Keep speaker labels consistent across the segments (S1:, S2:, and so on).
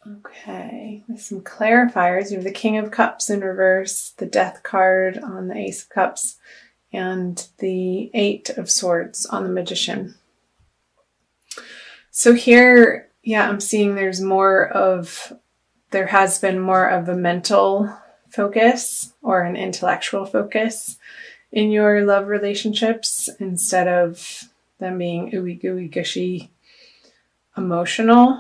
S1: Okay, with some clarifiers, you have the King of Cups in reverse, the Death card on the Ace of Cups, and the Eight of Swords on the Magician. So here, I'm seeing there has been more of a mental focus or an intellectual focus in your love relationships instead of them being ooey gooey gushy emotional.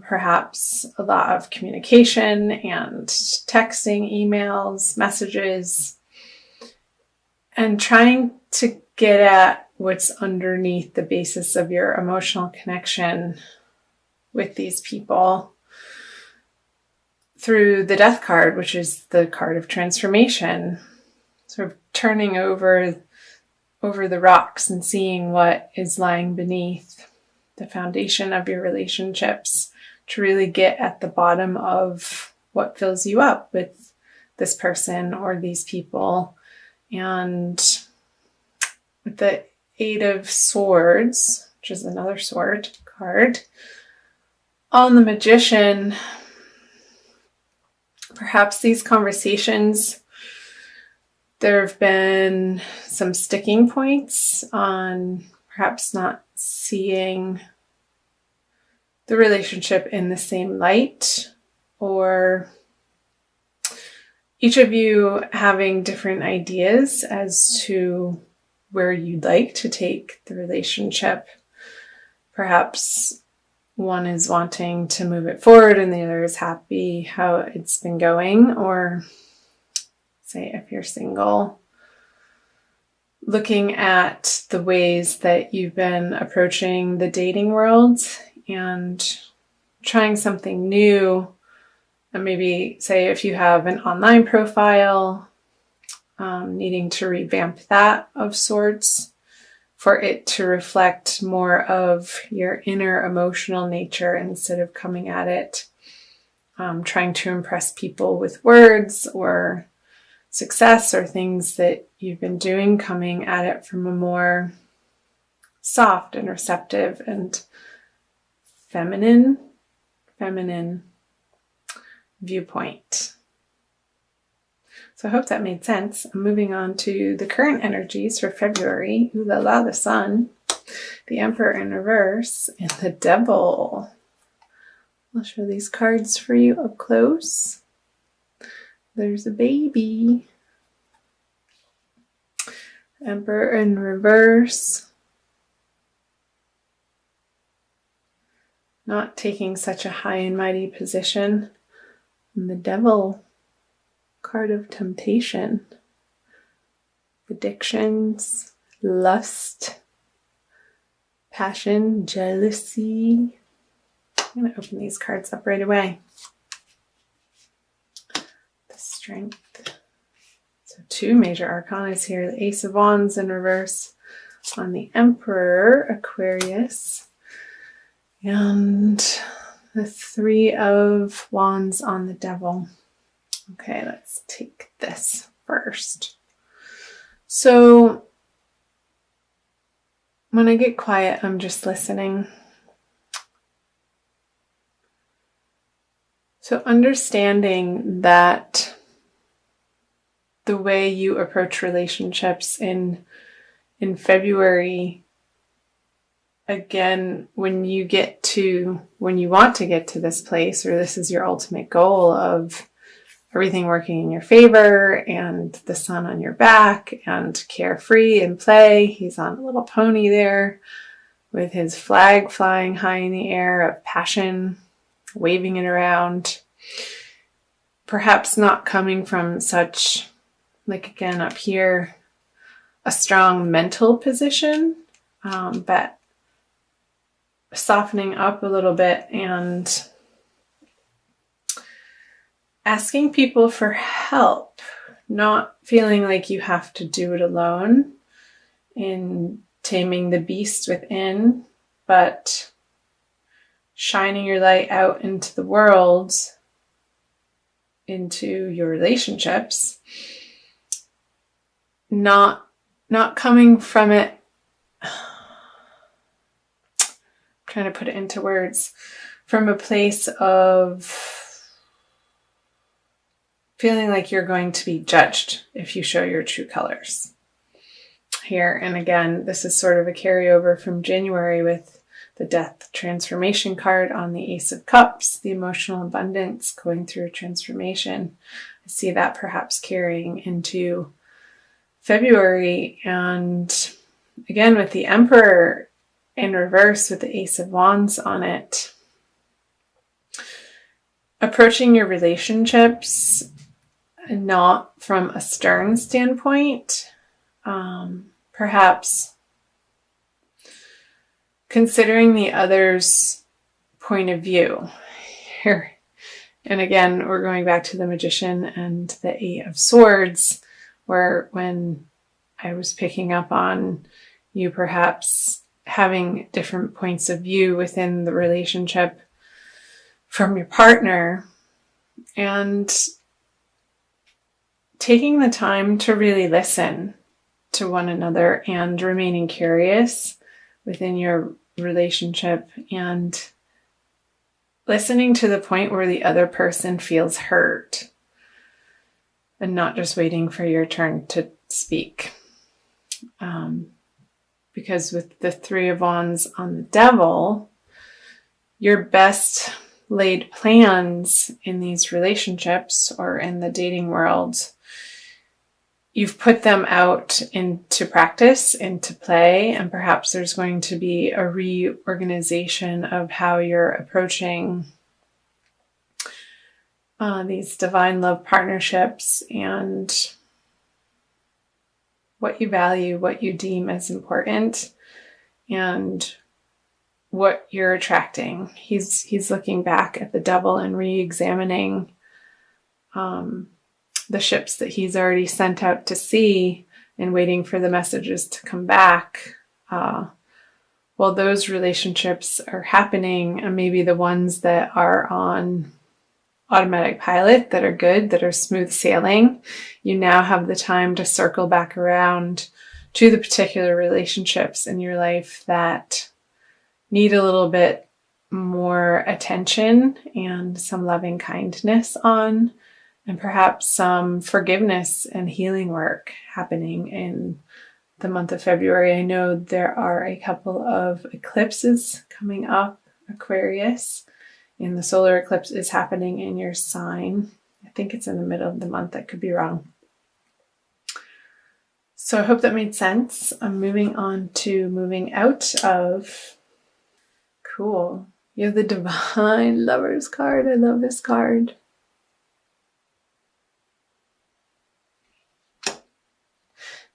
S1: Perhaps a lot of communication and texting, emails, messages, and trying to get at what's underneath the basis of your emotional connection with these people through the Death card, which is the card of transformation, sort of turning over the rocks and seeing what is lying beneath the foundation of your relationships to really get at the bottom of what fills you up with this person or these people. And with the Eight of Swords, which is another sword card, on the Magician, perhaps these conversations, there have been some sticking points on perhaps not seeing the relationship in the same light, or each of you having different ideas as to where you'd like to take the relationship. Perhaps one is wanting to move it forward and the other is happy how it's been going. Or say if you're single, looking at the ways that you've been approaching the dating world and trying something new. And maybe say if you have an online profile, needing to revamp that of sorts for it to reflect more of your inner emotional nature instead of coming at it, trying to impress people with words or success or things that you've been doing, coming at it from a more soft and receptive and feminine viewpoint. So I hope that made sense. I'm moving on to the current energies for February. Ooh la la, the Sun, the Emperor in reverse, and the Devil. I'll show these cards for you up close. There's a baby. Emperor in reverse. Not taking such a high and mighty position. And the Devil, card of temptation, addictions, lust, passion, jealousy. I'm going to open these cards up right away. The Strength. So 2 major arcanas here. The Ace of Wands in reverse on the Emperor, Aquarius, and the 3 of Wands on the Devil. Okay, let's take this first. So when I get quiet, I'm just listening. So understanding that the way you approach relationships in February, again, when you want to get to this place, or this is your ultimate goal of everything working in your favor and the sun on your back and carefree and play. He's on a little pony there with his flag flying high in the air of passion, waving it around. Perhaps not coming from such, like again up here, a strong mental position, but softening up a little bit and asking people for help, not feeling like you have to do it alone in taming the beast within, but shining your light out into the world, into your relationships, not coming from it, I'm trying to put it into words, from a place of feeling like you're going to be judged if you show your true colors here. And again, this is sort of a carryover from January with the Death Transformation card on the Ace of Cups, the emotional abundance going through a transformation. I see that perhaps carrying into February. And again, with the Emperor in reverse with the Ace of Wands on it, approaching your relationships not from a stern standpoint, perhaps considering the other's point of view here. And again, we're going back to the Magician and the Eight of Swords, where when I was picking up on you perhaps having different points of view within the relationship from your partner, and taking the time to really listen to one another and remaining curious within your relationship and listening to the point where the other person feels hurt and not just waiting for your turn to speak. Because with the Three of Wands on the Devil, your best laid plans in these relationships or in the dating world, you've put them out into practice, into play, and perhaps there's going to be a reorganization of how you're approaching these divine love partnerships and what you value, what you deem as important, and what you're attracting. He's looking back at the Devil and re-examining the ships that he's already sent out to sea and waiting for the messages to come back. While those relationships are happening, and maybe the ones that are on automatic pilot, that are good, that are smooth sailing, you now have the time to circle back around to the particular relationships in your life that need a little bit more attention and some loving kindness on, and perhaps some forgiveness and healing work happening in the month of February. I know there are a couple of eclipses coming up, Aquarius, and the solar eclipse is happening in your sign. I think it's in the middle of the month. I could be wrong. So I hope that made sense. I'm moving on to moving out of. Cool. You have the Divine Lovers card. I love this card.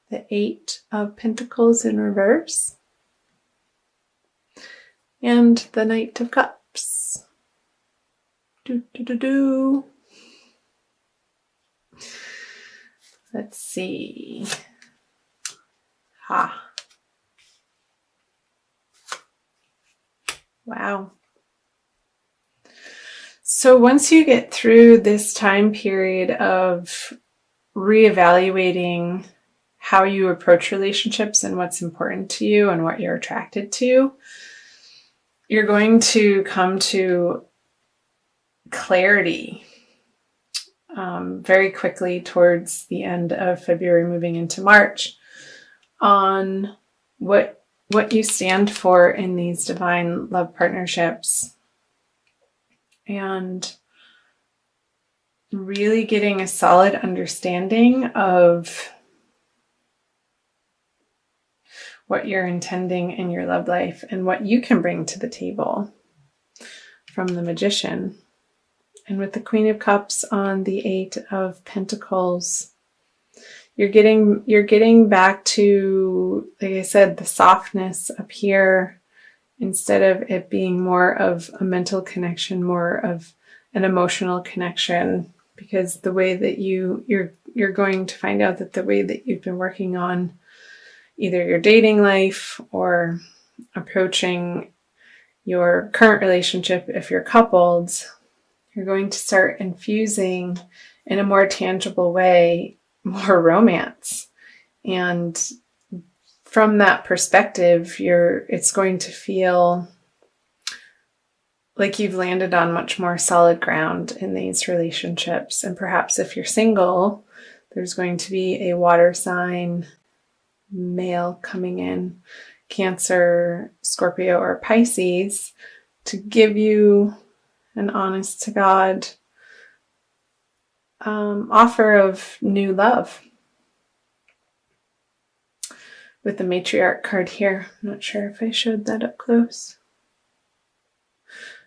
S1: The Eight of Pentacles in reverse. And the Knight of Cups. Let's see. Wow. So once you get through this time period of reevaluating how you approach relationships and what's important to you and what you're attracted to, you're going to come to clarity very quickly towards the end of February, moving into March, on what you stand for in these divine love partnerships, and really getting a solid understanding of what you're intending in your love life and what you can bring to the table from the Magician. And with the Queen of Cups on the Eight of Pentacles, you're getting back to, like I said, the softness up here, instead of it being more of a mental connection, more of an emotional connection. Because the way that you're going to find out that the way that you've been working on either your dating life or approaching your current relationship, if you're coupled, you're going to start infusing in a more tangible way more romance. And from that perspective, it's going to feel like you've landed on much more solid ground in these relationships. And perhaps if you're single, there's going to be a water sign male coming in, Cancer, Scorpio, or Pisces, to give you an honest to God offer of new love. With the matriarch card here. I'm not sure if I showed that up close.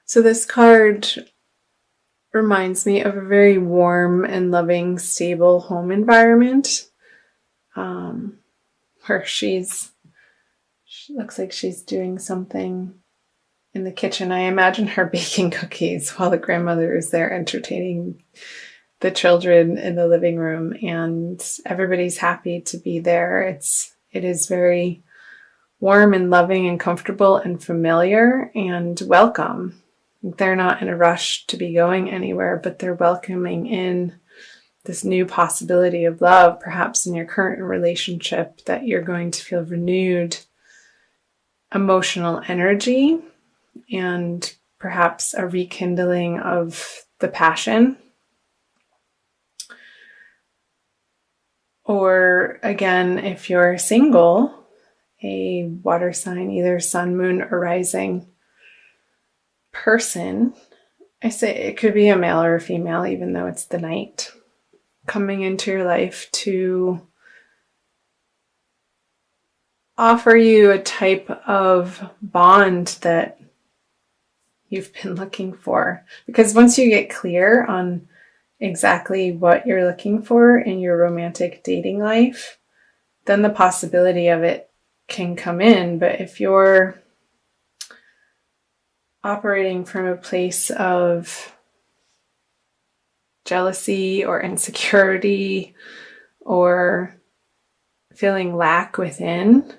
S1: So this card reminds me of a very warm and loving, stable home environment, where she looks like she's doing something in the kitchen. I imagine her baking cookies while the grandmother is there entertaining the children in the living room, and everybody's happy to be there. It is very warm and loving and comfortable and familiar and welcome. They're not in a rush to be going anywhere, but they're welcoming in this new possibility of love, perhaps in your current relationship, that you're going to feel renewed emotional energy and perhaps a rekindling of the passion. Or again, if you're single, a water sign, either sun, moon, or rising person, I say it could be a male or a female, even though it's the night, coming into your life to offer you a type of bond that you've been looking for. Because once you get clear on exactly what you're looking for in your romantic dating life, then the possibility of it can come in. But if you're operating from a place of jealousy or insecurity or feeling lack within,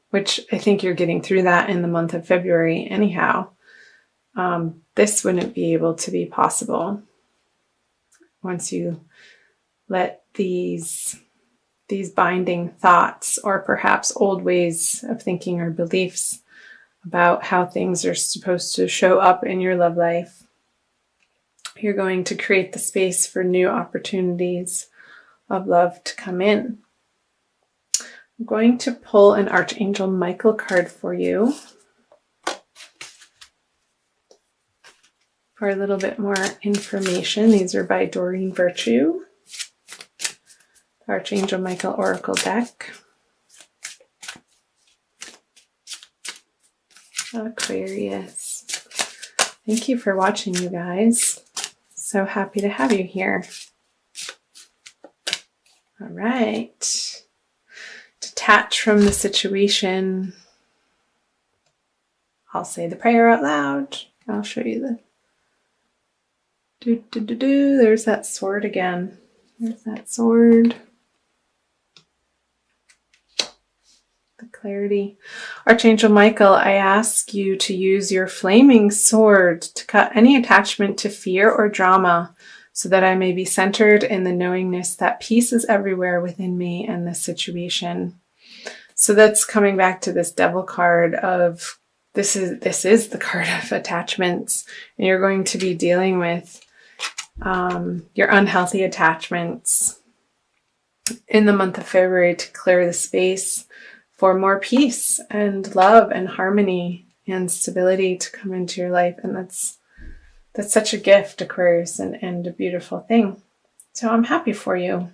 S1: which I think you're getting through that in the month of February anyhow, this wouldn't be able to be possible once you let these binding thoughts, or perhaps old ways of thinking or beliefs about how things are supposed to show up in your love life, you're going to create the space for new opportunities of love to come in. I'm going to pull an Archangel Michael card for you for a little bit more information. These are by Doreen Virtue, Archangel Michael Oracle deck. Aquarius. Thank you for watching, you guys. So happy to have you here. All right. Detach from the situation. I'll say the prayer out loud. I'll show you the There's that sword again. There's that sword. The clarity. Archangel Michael, I ask you to use your flaming sword to cut any attachment to fear or drama, so that I may be centered in the knowingness that peace is everywhere within me and this situation. So that's coming back to this Devil card of this is the card of attachments, and you're going to be dealing with your unhealthy attachments in the month of February to clear the space for more peace and love and harmony and stability to come into your life. And that's such a gift, Aquarius, and a beautiful thing. So I'm happy for you.